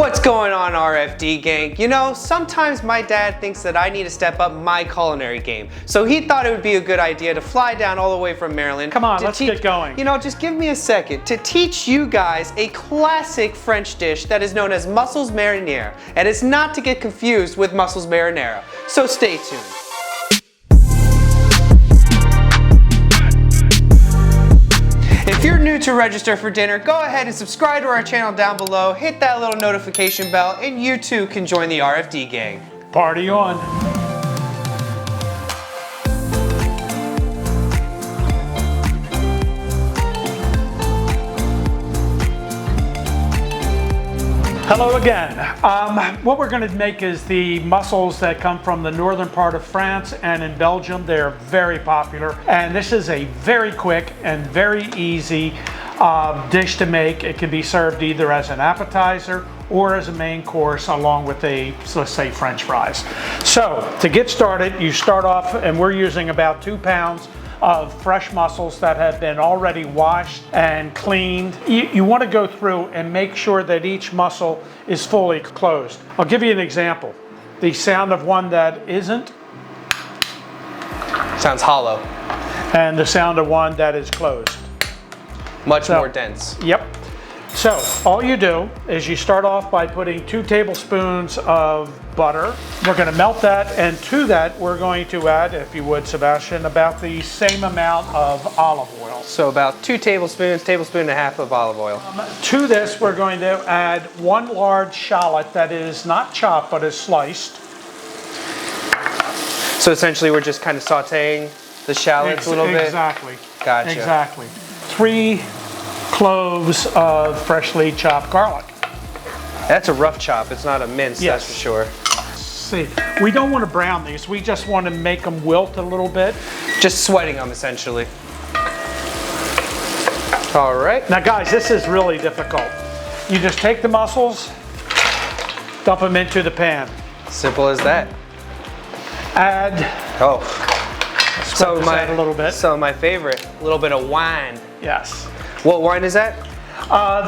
What's going on, RFD gang? You know, sometimes my dad thinks that I need to step up my culinary game. So he thought it would be a good idea to fly down all the way from Maryland. Come on, let's get going. You know, just give me a second to teach you guys a classic French dish that is known as Mussels Meuniere. And it's not to get confused with Mussels Marinara. So stay tuned. If you're new to Register for Dinner, go ahead and subscribe to our channel down below, hit that little notification bell, and you too can join the RFD gang. Party on. Hello again. What we're going to make is the mussels that come from the northern part of France and in Belgium. They're very popular, and this is a very quick and very easy dish to make. It can be served either as an appetizer or as a main course along with let's say French fries. So to get started, you start off, and we're using about 2 pounds of fresh mussels that have been already washed and cleaned. You want to go through and make sure that each mussel is fully closed. I'll give you an example. The sound of one that isn't. Sounds hollow. And the sound of one that is closed. Much more dense. Yep. So all you do is you start off by putting 2 tablespoons of butter. We're going to melt that, and to that we're going to add, if you would, Sebastian, about the same amount of olive oil. So about 2 tablespoons, tablespoon and a half of olive oil. To this we're going to add 1 large shallot that is not chopped but is sliced. So essentially we're just kind of sauteing the shallots a little bit? Exactly. Gotcha. Exactly. 3 cloves of freshly chopped garlic. That's a rough chop. It's not a mince, yes. That's for sure. See, we don't want to brown these. We just want to make them wilt a little bit. Just sweating them, essentially. All right. Now, guys, this is really difficult. You just take the mussels, dump them into the pan. Simple as that. Add. Oh. So a little bit. So my favorite, a little bit of wine. Yes. What wine is that?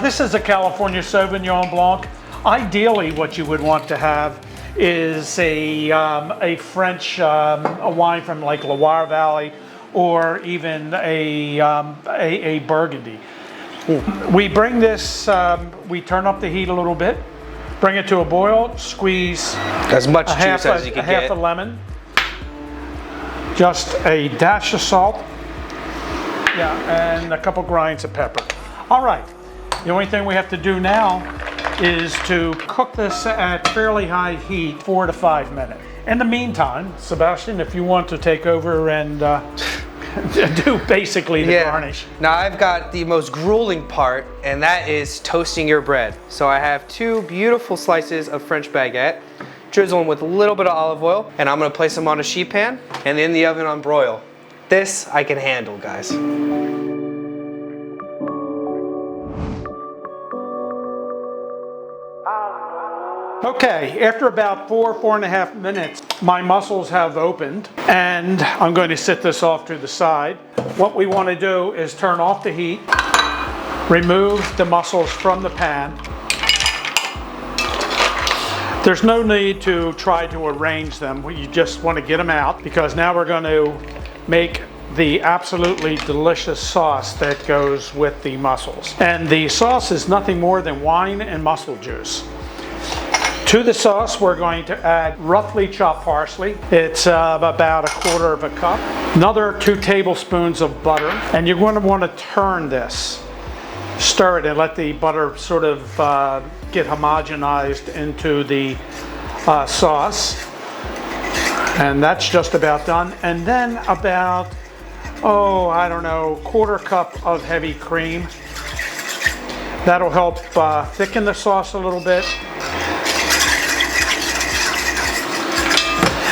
This is a California Sauvignon Blanc. Ideally, what you would want to have is a French a wine from like Loire Valley, or even a Burgundy. We bring this, we turn up the heat a little bit, bring it to a boil, squeeze as much juice as you can get. Half a lemon, just a dash of salt, and a couple grinds of pepper. All right, the only thing we have to do now is to cook this at fairly high heat, 4 to 5 minutes. In the meantime, Sebastian, if you want to take over and do basically the garnish. Now I've got the most grueling part, and that is toasting your bread. So I have 2 beautiful slices of French baguette, drizzle them with a little bit of olive oil, and I'm gonna place them on a sheet pan and in the oven on broil. This I can handle, guys. Okay, after about 4.5 minutes, my mussels have opened, and I'm going to set this off to the side. What we want to do is turn off the heat, remove the mussels from the pan. There's no need to try to arrange them. You just want to get them out, because now we're going to make the absolutely delicious sauce that goes with the mussels. And the sauce is nothing more than wine and mussel juice. To the sauce, we're going to add roughly chopped parsley. It's about 1/4 cup. Another 2 tablespoons of butter. And you're going to want to turn this. Stir it and let the butter sort of get homogenized into the sauce. And that's just about done. And then about, I don't know, 1/4 cup of heavy cream. That'll help thicken the sauce a little bit.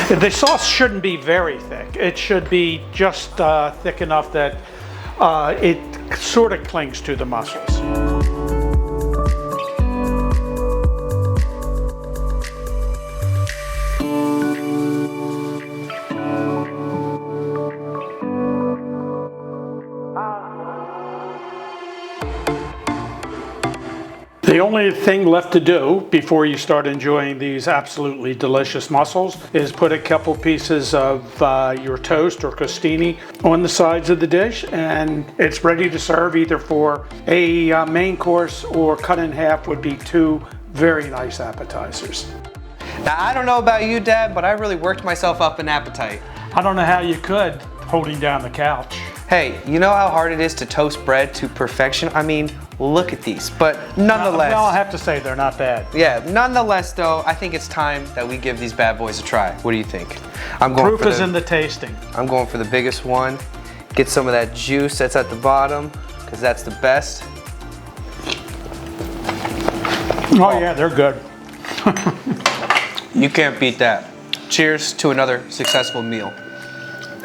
The sauce shouldn't be very thick. It should be just thick enough that it sort of clings to the mussels. The only thing left to do before you start enjoying these absolutely delicious mussels is put a couple pieces of your toast or costini on the sides of the dish, and it's ready to serve either for a main course or cut in half would be two very nice appetizers. Now, I don't know about you, Dad, but I really worked myself up an appetite. I don't know how you could, holding down the couch. Hey, you know how hard it is to toast bread to perfection? I mean, look at these, but nonetheless. Well, I have to say they're not bad. Yeah, nonetheless though, I think it's time that we give these bad boys a try. What do you think? I'm going Proof is in the tasting. I'm going for the biggest one. Get some of that juice that's at the bottom, because that's the best. Oh yeah, they're good. You can't beat that. Cheers to another successful meal.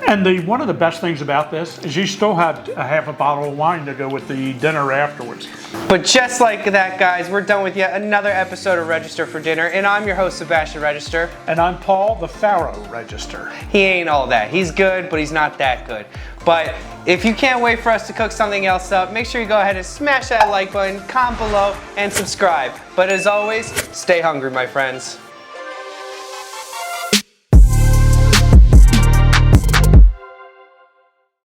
And one of the best things about this is you still have a half a bottle of wine to go with the dinner afterwards. But just like that, guys, we're done with yet another episode of Register for Dinner, and I'm your host, Sebastian Register. And I'm Paul, the Pharaoh Register. He ain't all that. He's good, but he's not that good. But if you can't wait for us to cook something else up, make sure you go ahead and smash that like button, comment below, and subscribe. But as always, stay hungry, my friends.